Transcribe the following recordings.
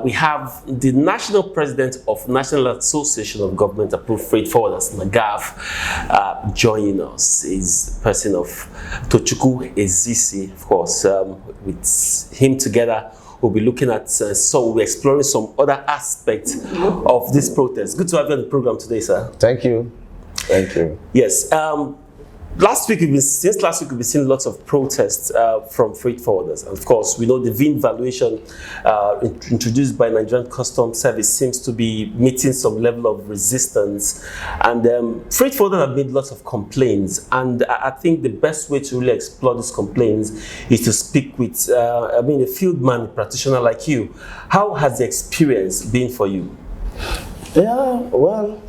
we have the National President of National Association of Government Approved Freight Forwarders, Nagaff, joining us. Is person of Tochukwu Ezisi, of course. With him together, we'll be looking at, we'll be exploring some other aspects of this protest. Good to have you on the program today, sir. Thank you. Thank you. Yes. Since last week, we've been seeing lots of protests from freight forwarders. And of course, we know the VIN valuation introduced by Nigerian Customs Service seems to be meeting some level of resistance. And freight forwarders have made lots of complaints. And I think the best way to really explore these complaints is to speak with, a field man, practitioner like you. How has the experience been for you? Yeah, well,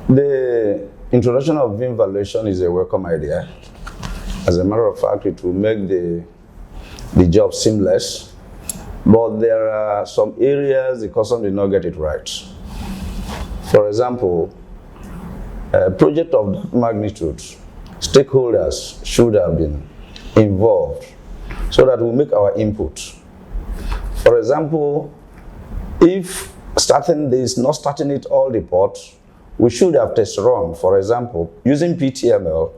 the introduction of VIN valuation is a welcome idea. As a matter of fact, it will make the job seamless. But there are some areas the customs did not get it right. For example, a project of that magnitude, stakeholders should have been involved so that we make our input. For example, if not starting it all the port, we should have test run, for example, using PTML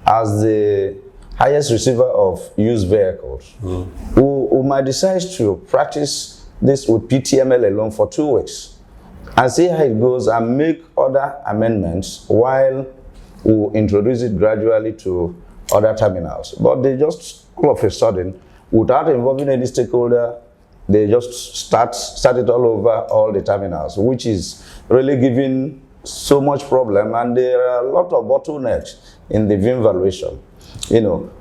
as the highest receiver of used vehicles. We might decide to practice this with PTML alone for 2 weeks and see how it goes and make other amendments while we introduce it gradually to other terminals. But they just, all of a sudden, without involving any stakeholder, they just start it all over all the terminals, which is really giving so much problem, and there are a lot of bottlenecks in the VIN valuation.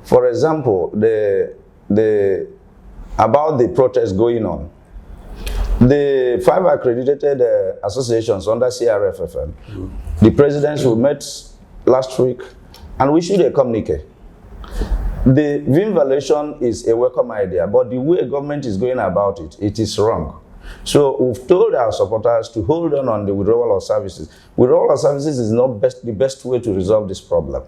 For example, about the protest going on, the 5 accredited associations under CRFFN, the presidents who met last week, and we issued a communique. The VIN valuation is a welcome idea, but the way government is going about it, it is wrong. So we've told our supporters to hold on the withdrawal of services. Withdrawal of services is not the best way to resolve this problem.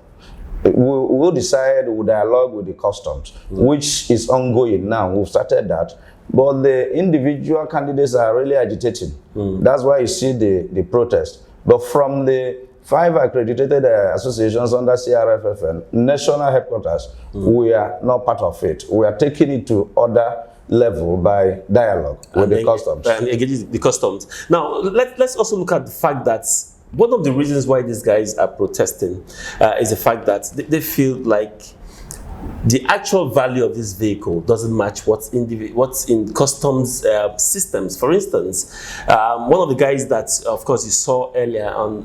We'll decide, we'll dialogue with the customs, which is ongoing now. We've started that. But the individual candidates are really agitating. That's why you see the protest. But from the 5 accredited associations under CRFFN, national headquarters, we are not part of it. We are taking it to other level by dialogue with the customs. And engaging the customs. Now, let's also look at the fact that one of the reasons why these guys are protesting is the fact that they feel like the actual value of this vehicle doesn't match what's in customs systems. For instance, one of the guys that, of course, you saw earlier on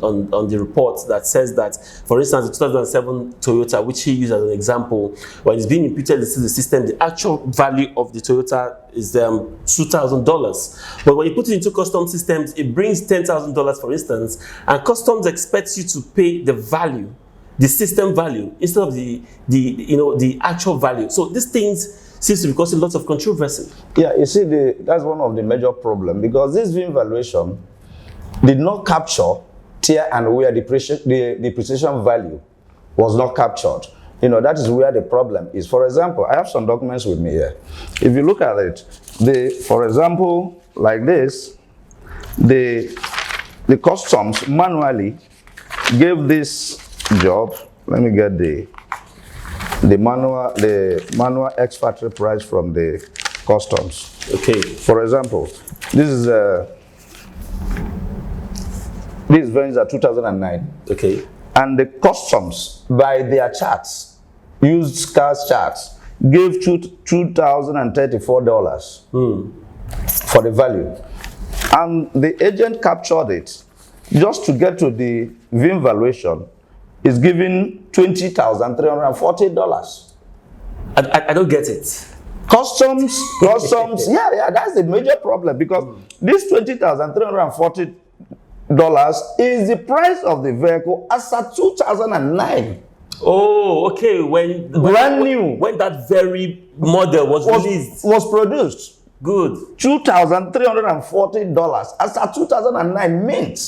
the report that says that, for instance, the 2007 Toyota, which he used as an example, when it's being imputed into the system, the actual value of the Toyota is $2,000. But when you put it into customs systems, it brings $10,000, for instance, and customs expects you to pay the value, the system value, instead of the actual value. So these things seems to be causing lots of controversy. Yeah, you see, that's one of the major problems, because this VIN valuation did not capture tier and where the depreciation value was not captured. That is where the problem is. For example, I have some documents with me here. If you look at it, for example, like this, the customs manually gave this job. Let me get the manual ex-factory price from the customs. Okay. For example, these values are 2009. Okay. And the customs, by their charts, used cars charts, gave $2,034 for the value. And the agent captured it. Just to get to the VIN valuation, is giving $20,340. I don't get it. Customs, yeah, that's the major problem, because this $20,340 is the price of the vehicle as at 2009. Oh, okay. When that very model was produced. Good. $2,340 as at 2009 mint.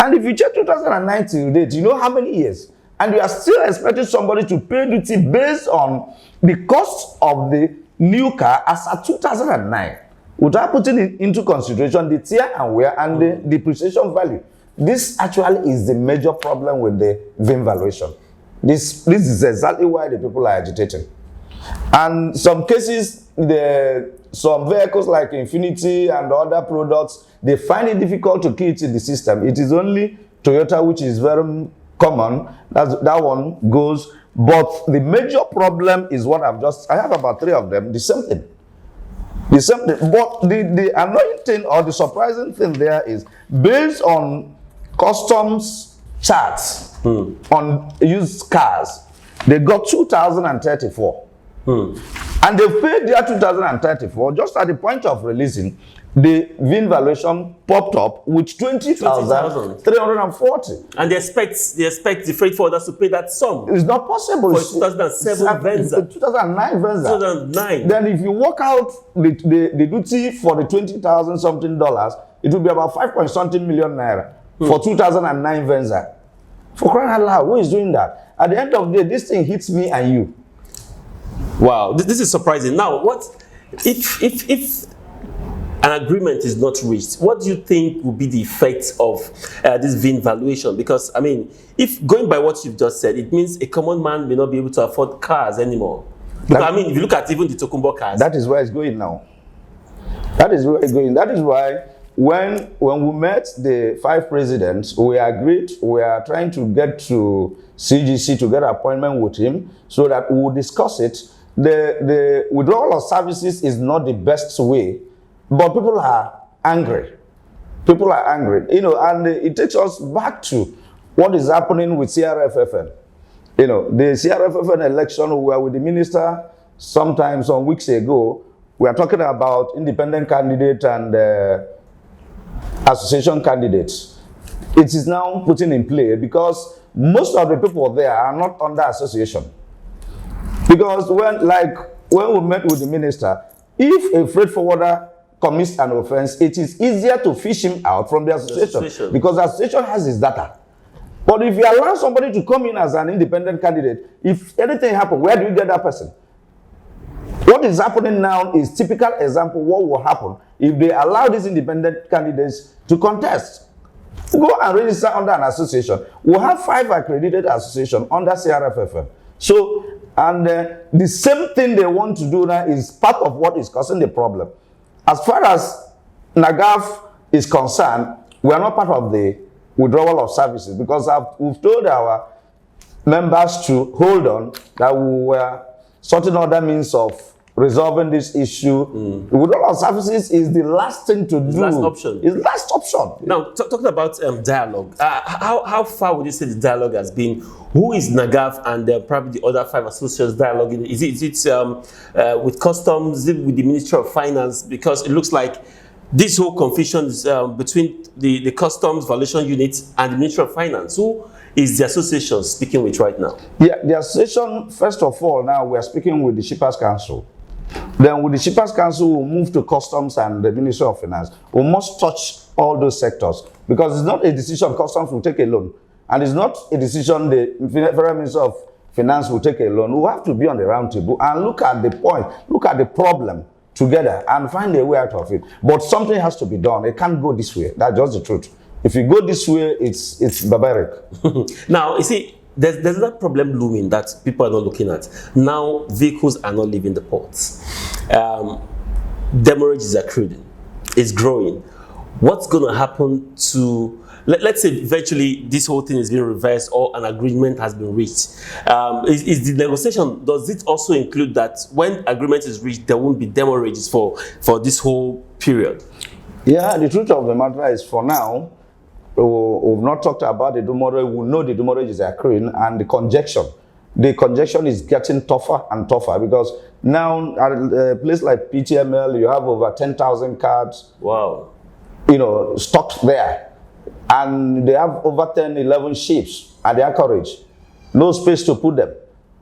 And if you check 2009 till date, you know how many years? And you are still expecting somebody to pay duty based on the cost of the new car as at 2009. without putting into consideration the tear and wear and the depreciation value. This actually is the major problem with the VIN valuation. This is exactly why the people are agitating. And some cases, some vehicles like Infinity and other products, they find it difficult to key it in the system. It is only Toyota, which is very common, that one goes. But the major problem is what I have about 3 of them, the same thing. The same thing. But the annoying thing or the surprising thing there is, based on customs charts on used cars, they got 2034. And they paid their 2034 just at the point of releasing. The VIN valuation popped up with 20,340. And they expect the freight forwarders to pay that sum. It's not possible. For 2007 Venza. 2009 Venza. 2009. Then if you work out the duty for the 20,000 something dollars, it will be about 5 point something million naira for 2009 Venza. For crying out loud, who is doing that? At the end of the day, this thing hits me and you. Wow, this is surprising. Now, what if an agreement is not reached? What do you think will be the effect of this VIN valuation? Because, I mean, if going by what you've just said, it means a common man may not be able to afford cars anymore. Because, I mean, if you look at even the Tokumbo cars. That is where it's going now. That is where it's going. That is why when we met the 5 presidents, we agreed we are trying to get to CGC to get an appointment with him so that we will discuss it. The withdrawal of services is not the best way, but people are angry. People are angry, and it takes us back to what is happening with CRFFN. The CRFFN election, we were with the minister some weeks ago. We are talking about independent candidate and association candidates. It is now putting in play because most of the people there are not under association. Because when we met with the minister, if a freight forwarder commits an offense, it is easier to fish him out from the association because the association has his data. But if you allow somebody to come in as an independent candidate, if anything happens, where do you get that person? What is happening now is typical example what will happen if they allow these independent candidates to contest. Go and register under an association. We'll have 5 accredited associations under CRFFM. So, and the same thing they want to do now is part of what is causing the problem. As far as Nagaff is concerned, we are not part of the withdrawal of services because we've told our members to hold on, that we were sorting other means of resolving this issue. Withdrawal of services is the last thing to do. Last option. It's last option. Now, talking about dialogue, how far would you say the dialogue has been? Who is Nagaff and probably the other 5 associates dialoguing? Is it with customs? Is it with the Ministry of Finance? Because it looks like this whole confusion is between the customs valuation unit and the Ministry of Finance. Who is the association speaking with right now? Yeah, the association, first of all, now we are speaking with the Shippers Council. Then with the Shippers Council, we'll move to customs and the Ministry of Finance. We must touch all those sectors because it's not a decision customs will take alone. And it's not a decision the Federal Minister of Finance will take alone. We have to be on the round table and look at the point, look at the problem together and find a way out of it. But something has to be done. It can't go this way. That's just the truth. If you go this way, it's barbaric. Now, you see, there's that problem looming that people are not looking at. Now, vehicles are not leaving the ports. Demurrage is accruing. It's growing. What's going to happen to, let's say eventually this whole thing is being reversed or an agreement has been reached. Is the negotiation, does it also include that when agreement is reached, there won't be demurrages for this whole period? Yeah, the truth of the matter is for now, we've not talked about the demurrage. We know the demurrage is accruing and the congestion. The congestion is getting tougher and tougher because now at a place like PTML, you have over 10,000 cards. Wow. Stocked there. And they have over 10, 11 ships at their carriage. No space to put them.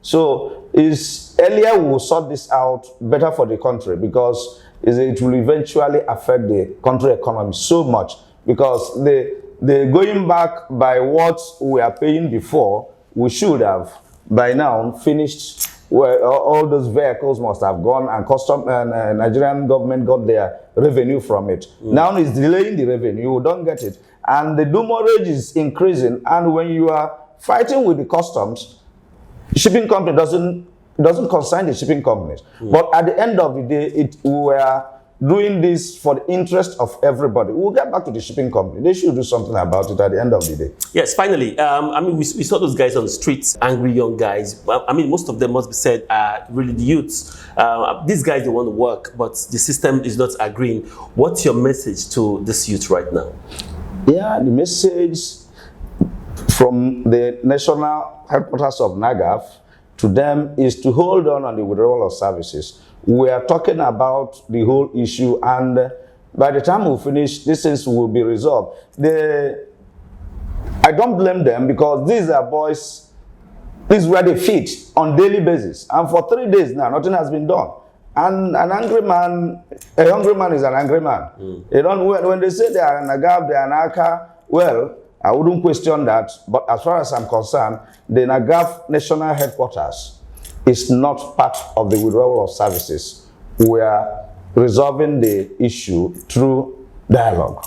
So earlier we will sort this out better for the country because it will eventually affect the country economy so much because the going back by what we are paying before, we should have by now finished where all those vehicles must have gone, and custom and Nigerian government got their revenue from it. Now it's delaying the revenue, you don't get it. And the demurrage is increasing, and when you are fighting with the customs, shipping company doesn't concern the shipping companies. But at the end of the day, we are doing this for the interest of everybody. We'll get back to the shipping company. They should do something about it at the end of the day. Yes, finally, I mean, we saw those guys on the streets, angry young guys. Well, I mean, most of them, must be said, are really the youths. These guys, they want to work, but the system is not agreeing. What's your message to this youth right now? Yeah, the message from the national headquarters of Nagaff to them is to hold on the withdrawal of services. We are talking about the whole issue, and by the time we finish, these things will be resolved. I don't blame them, because these are boys, this is where they feed on daily basis. And for 3 days now, nothing has been done. And an angry man, a hungry man is an angry man. You don't, when they say they are Nagaff, they are Naka, well, I wouldn't question that. But as far as I'm concerned, the Nagaff national headquarters is not part of the withdrawal of services. We are resolving the issue through dialogue.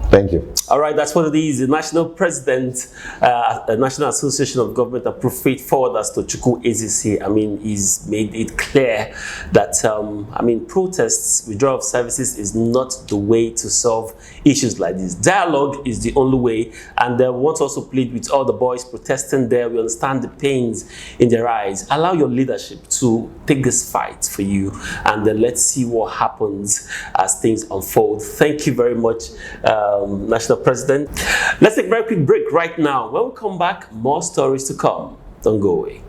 Thank you. All right, that's what it is. The national president, the National Association of Government Approved Freight Forwarders, Tochukwu Ezisi, I mean, he's made it clear that, I mean, protests, withdrawal of services is not the way to solve issues like this. Dialogue is the only way, and we want to also plead with all the boys protesting there. We understand the pains in their eyes. Allow your leadership to take this fight for you, and then let's see what happens as things unfold. Thank you very much, National President. Let's take a very quick break right now. When we come back, more stories to come. Don't go away.